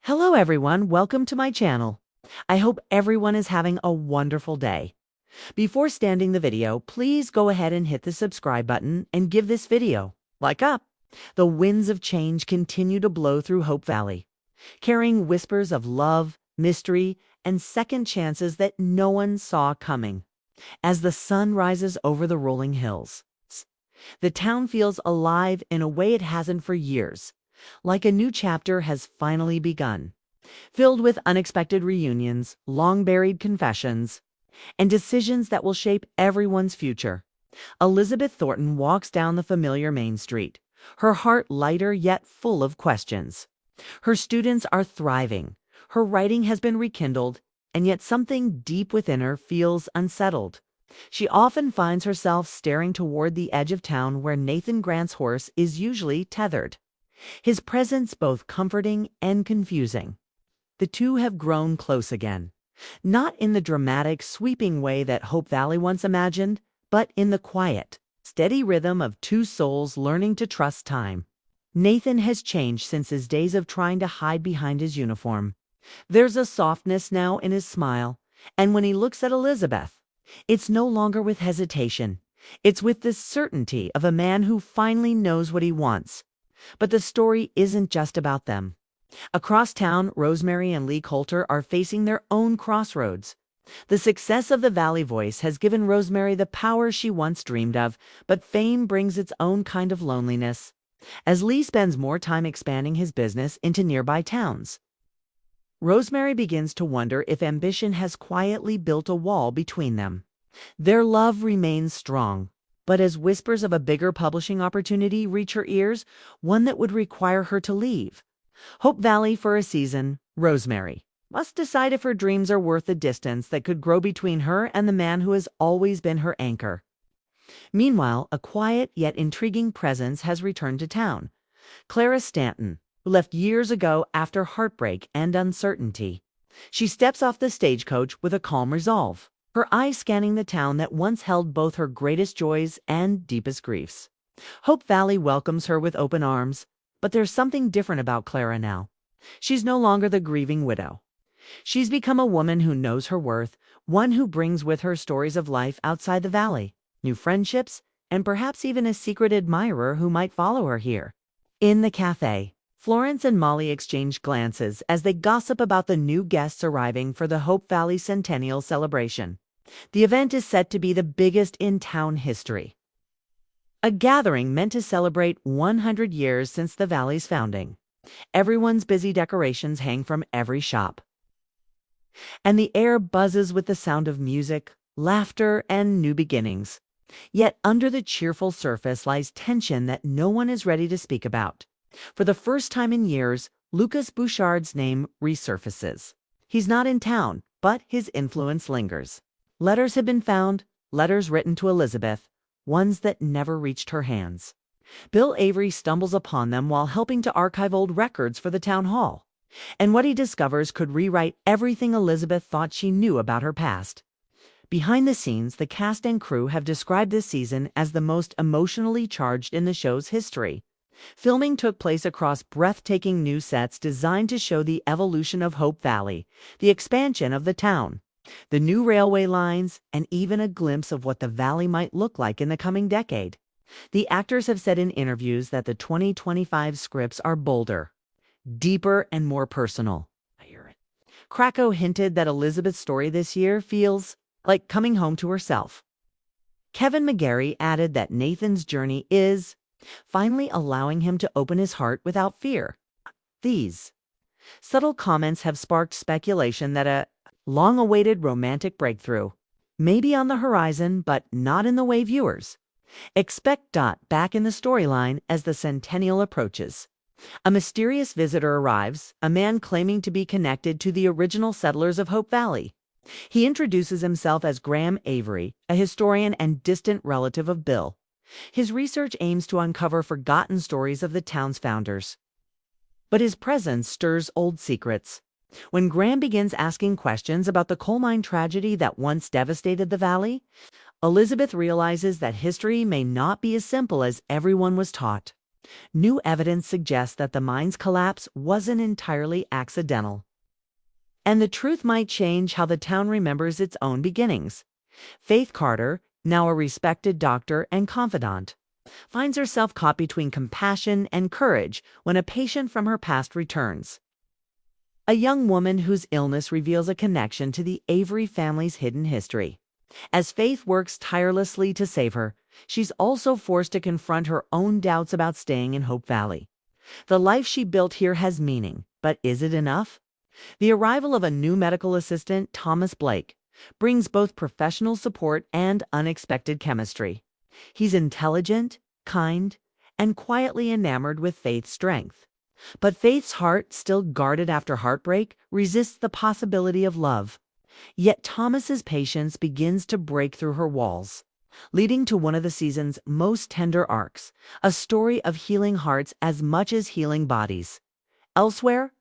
Hello everyone, welcome to my channel. I hope everyone is having a wonderful day. Before starting the video, please go ahead and hit the subscribe button and give this video like up. The winds of change continue to blow through Hope Valley, carrying whispers of love, mystery, and second chances that no one saw coming. As the sun rises over the rolling hills, the town feels alive in a way it hasn't for years. Like a new chapter has finally begun, filled with unexpected reunions, long-buried confessions, and decisions that will shape everyone's future. Elizabeth Thornton walks down the familiar main street, her heart lighter yet full of questions. Her students are thriving, her writing has been rekindled, and yet something deep within her feels unsettled. She often finds herself staring toward the edge of town where Nathan Grant's horse is usually tethered, his presence both comforting and confusing. The two have grown close again, not in the dramatic, sweeping way that Hope Valley once imagined, but in the quiet, steady rhythm of two souls learning to trust time. Nathan has changed since his days of trying to hide behind his uniform. There's a softness now in his smile, and when he looks at Elizabeth, it's no longer with hesitation. It's with the certainty of a man who finally knows what he wants. But the story isn't just about them. Across town, Rosemary and Lee are facing their own crossroads. The success of the Valley Voice has given Rosemary the power she once dreamed of, but fame brings its own kind of loneliness, as Lee spends more time expanding his business into nearby towns. Rosemary begins to wonder if ambition has quietly built a wall between them. Their love remains strong, but as whispers of a bigger publishing opportunity reach her ears, one that would require her to leave Hope Valley for a season, Rosemary must decide if her dreams are worth the distance that could grow between her and the man who has always been her anchor. Meanwhile, a quiet yet intriguing presence has returned to town. Clara Stanton, who left years ago after heartbreak and uncertainty. She steps off the stagecoach with a calm resolve, her eyes scanning the town that once held both her greatest joys and deepest griefs. Hope Valley welcomes her with open arms, but there's something different about Clara now. She's no longer the grieving widow. She's become a woman who knows her worth, one who brings with her stories of life outside the valley, new friendships, and perhaps even a secret admirer who might follow her here. In the cafe, Florence and Molly exchange glances as they gossip about the new guests arriving for the Hope Valley Centennial celebration. The event is set to be the biggest in town history, a gathering meant to celebrate 100 years since the valley's founding. Everyone's busy decorations hang from every shop, and the air buzzes with the sound of music, laughter, and new beginnings. Yet under the cheerful surface lies tension that no one is ready to speak about. For the first time in years, Lucas Bouchard's name resurfaces. He's not in town, but his influence lingers. Letters have been found, letters written to Elizabeth, ones that never reached her hands. Bill Avery stumbles upon them while helping to archive old records for the town hall. And what he discovers could rewrite everything Elizabeth thought she knew about her past. Behind the scenes, the cast and crew have described this season as the most emotionally charged in the show's history. Filming took place across breathtaking new sets designed to show the evolution of Hope Valley, the expansion of the town, the new railway lines, and even a glimpse of what the valley might look like in the coming decade. The actors have said in interviews that the 2025 scripts are bolder, deeper, and more personal. Krakow hinted that Elizabeth's story this year feels like coming home to herself. Kevin McGarry added that Nathan's journey is finally allowing him to open his heart without fear. These subtle comments have sparked speculation that a long-awaited romantic breakthrough may be on the horizon, but not in the way viewers expect. Back in the storyline as the centennial approaches, a mysterious visitor arrives, a man claiming to be connected to the original settlers of Hope Valley. He introduces himself as Graham Avery, a historian and distant relative of Bill. His research aims to uncover forgotten stories of the town's founders. But his presence stirs old secrets. When Graham begins asking questions about the coal mine tragedy that once devastated the valley, Elizabeth realizes that history may not be as simple as everyone was taught. New evidence suggests that the mine's collapse wasn't entirely accidental. And the truth might change how the town remembers its own beginnings. Faith Carter, now a respected doctor and confidant, finds herself caught between compassion and courage when a patient from her past returns. A young woman whose illness reveals a connection to the Avery family's hidden history. As Faith works tirelessly to save her, she's also forced to confront her own doubts about staying in Hope Valley. The life she built here has meaning, but is it enough? The arrival of a new medical assistant, Thomas Blake, brings both professional support and unexpected chemistry. He's intelligent, kind, and quietly enamored with Faith's strength. But Faith's heart, still guarded after heartbreak, resists the possibility of love. Yet Thomas's patience begins to break through her walls, leading to one of the season's most tender arcs, a story of healing hearts as much as healing bodies. Elsewhere,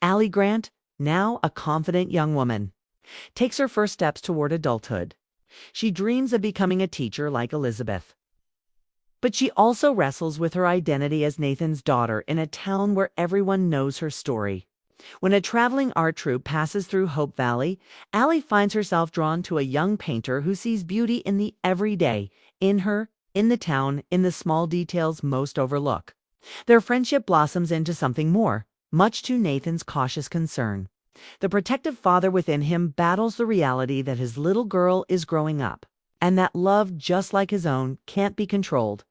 Allie Grant, now a confident young woman, takes her first steps toward adulthood. She dreams of becoming a teacher like Elizabeth. But she also wrestles with her identity as Nathan's daughter in a town where everyone knows her story. When a traveling art troupe passes through Hope Valley, Allie finds herself drawn to a young painter who sees beauty in the everyday, in her, in the town, in the small details most overlook. Their friendship blossoms into something more, much to Nathan's cautious concern. The protective father within him battles the reality that his little girl is growing up, and that love, just like his own, can't be controlled.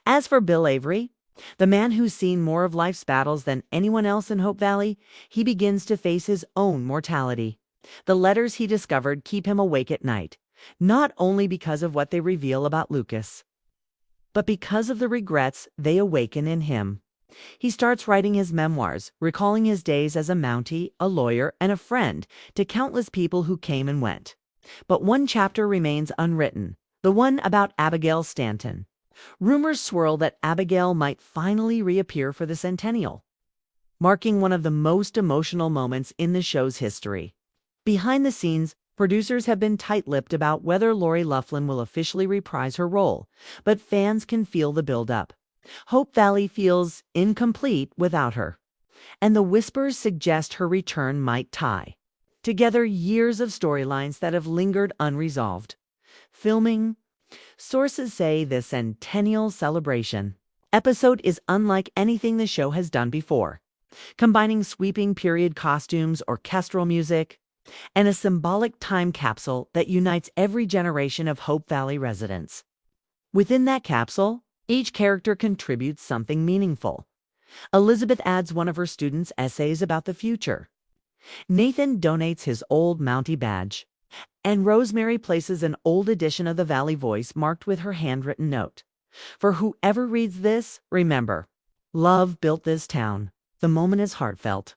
As for Bill Avery, the man who's seen more of life's battles than anyone else in Hope Valley, he begins to face his own mortality. The letters he discovered keep him awake at night, not only because of what they reveal about Lucas, but because of the regrets they awaken in him. He starts writing his memoirs, recalling his days as a Mountie, a lawyer, and a friend to countless people who came and went. But one chapter remains unwritten, the one about Abigail Stanton. Rumors swirl that Abigail might finally reappear for the centennial, marking one of the most emotional moments in the show's history. Behind the scenes, producers have been tight-lipped about whether Lori Loughlin will officially reprise her role, but fans can feel the build-up. Hope Valley feels incomplete without her, and the whispers suggest her return might tie together years of storylines that have lingered unresolved. Filming. Sources say the Centennial Celebration episode is unlike anything the show has done before, combining sweeping period costumes, orchestral music, and a symbolic time capsule that unites every generation of Hope Valley residents. Within that capsule, each character contributes something meaningful. Elizabeth adds one of her students' essays about the future. Nathan donates his old Mountie badge, and Rosemary places an old edition of the Valley Voice marked with her handwritten note. For whoever reads this, remember, love built this town. The moment is heartfelt.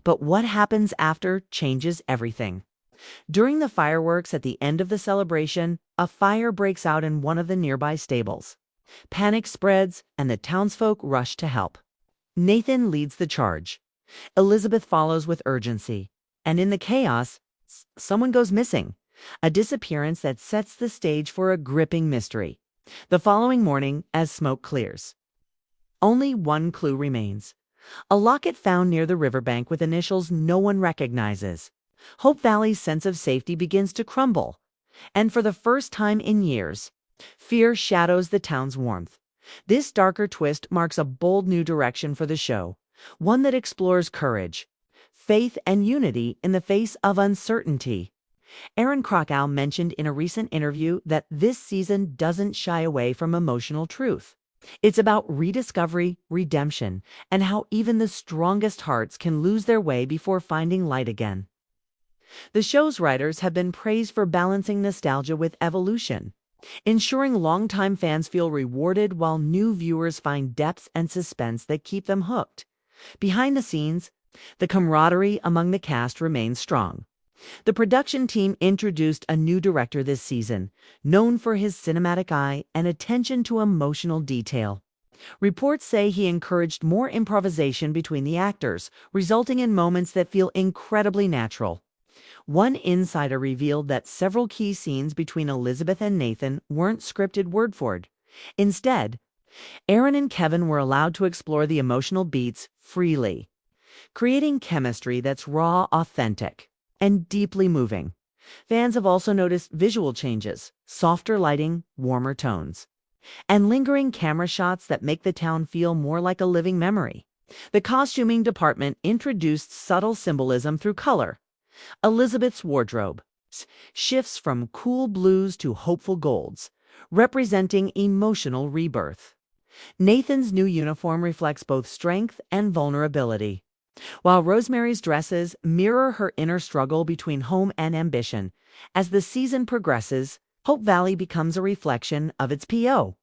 But what happens after changes everything. During the fireworks at the end of the celebration, a fire breaks out in one of the nearby stables. Panic spreads, and the townsfolk rush to help. Nathan leads the charge. Elizabeth follows with urgency. And in the chaos, someone goes missing, a disappearance that sets the stage for a gripping mystery. The following morning, as smoke clears, only one clue remains. A locket found near the riverbank with initials no one recognizes. Hope Valley's sense of safety begins to crumble. And for the first time in years, fear shadows the town's warmth. This darker twist marks a bold new direction for the show, one that explores courage, faith, and unity in the face of uncertainty. Aaron Krakow mentioned in a recent interview that this season doesn't shy away from emotional truth. It's about rediscovery, redemption, and how even the strongest hearts can lose their way before finding light again. The show's writers have been praised for balancing nostalgia with evolution, ensuring longtime fans feel rewarded while new viewers find depth and suspense that keep them hooked. Behind the scenes, the camaraderie among the cast remains strong. The production team introduced a new director this season, known for his cinematic eye and attention to emotional detail. Reports say he encouraged more improvisation between the actors, resulting in moments that feel incredibly natural. One insider revealed that several key scenes between Elizabeth and Nathan weren't scripted word for word. Instead, Aaron and Kevin were allowed to explore the emotional beats freely, creating chemistry that's raw, authentic, and deeply moving. Fans have also noticed visual changes, softer lighting, warmer tones, and lingering camera shots that make the town feel more like a living memory. The costuming department introduced subtle symbolism through color. Elizabeth's wardrobe shifts from cool blues to hopeful golds, representing emotional rebirth. Nathan's new uniform reflects both strength and vulnerability, while Rosemary's dresses mirror her inner struggle between home and ambition. As the season progresses, Hope Valley becomes a reflection of its PO.